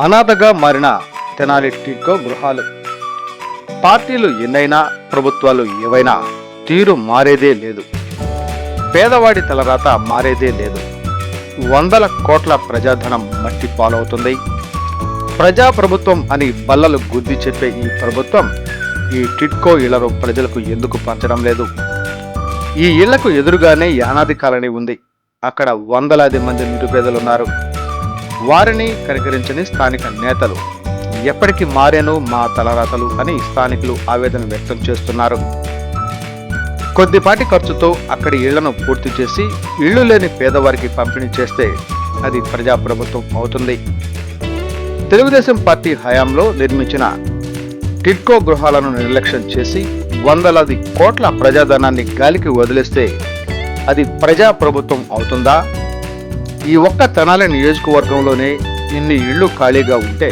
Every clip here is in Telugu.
అనాథగా మారిన తెనాలి టిడ్కో గృహాలు. పార్టీలు ఎన్నైనా, ప్రభుత్వాలు ఏవైనా తీరు మారేదే లేదు. పేదవాడి తలరాత మారేదే లేదు. వందల కోట్ల ప్రజాధనం మట్టి పాలవుతుంది. ప్రజాప్రభుత్వం అని బల్లలు గుద్ది చెప్పే ఈ ప్రభుత్వం ఈ టిడ్కో ఇళ్లను ప్రజలకు ఎందుకు పంచడం లేదు? ఈ ఇళ్లకు ఎదురుగానే యానాది కాలనీ ఉంది. అక్కడ వందలాది మంది నిరుపేదలున్నారు. వారిని కనికరించని స్థానిక నేతలు ఎప్పటికీ మారేను మా తలరాతలు అని స్థానికులు ఆవేదన వ్యక్తం చేస్తున్నారు. కొద్దిపాటి ఖర్చుతో అక్కడి ఇళ్లను పూర్తి చేసి ఇళ్లు లేని పేదవారికి పంపిణీ చేస్తే అది ప్రజాప్రభుత్వం అవుతుంది. తెలుగుదేశం పార్టీ హయాంలో నిర్మించిన టిడ్కో గృహాలను నిర్లక్ష్యం చేసి వందలాది కోట్ల ప్రజాధనాన్ని గాలికి వదిలేస్తే అది ప్రజాప్రభుత్వం అవుతుందా? ఈ ఒక్క తెనాలి నియోజకవర్గంలోనే ఇన్ని ఇళ్లు ఖాళీగా ఉంటే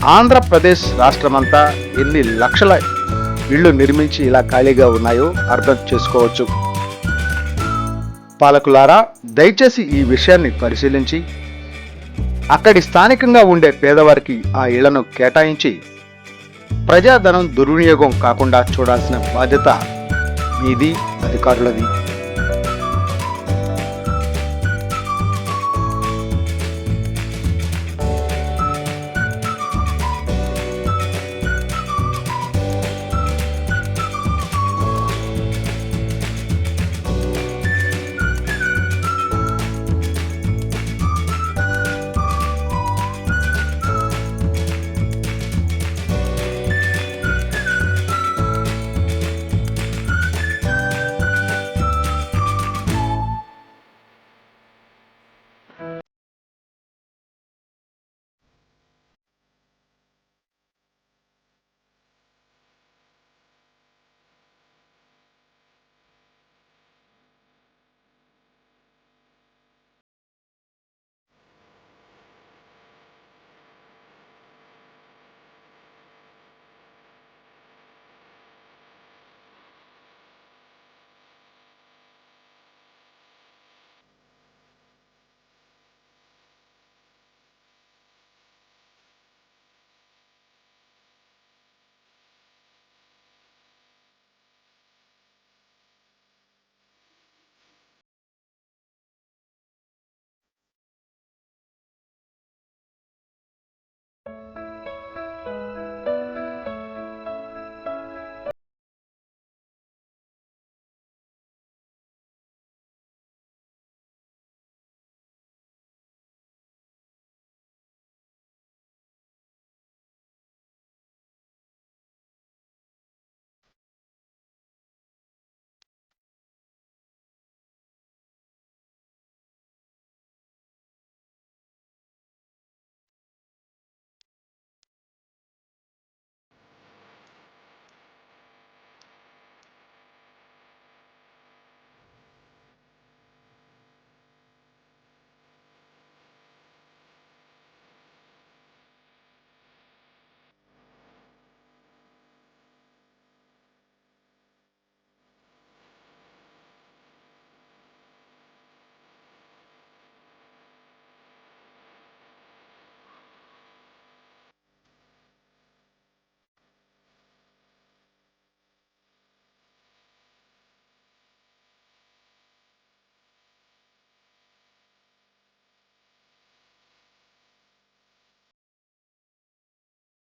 ఆంధ్రప్రదేశ్ రాష్ట్రమంతా ఎన్ని లక్షల ఇళ్లు నిర్మించి ఇలా ఖాళీగా ఉన్నాయో అర్థం చేసుకోవచ్చు. పాలకులారా, దయచేసి ఈ విషయాన్ని పరిశీలించి అక్కడి స్థానికంగా ఉండే పేదవారికి ఆ ఇళ్లను కేటాయించి ప్రజాధనం దుర్వినియోగం కాకుండా చూడాల్సిన బాధ్యత మీది, అధికారులది.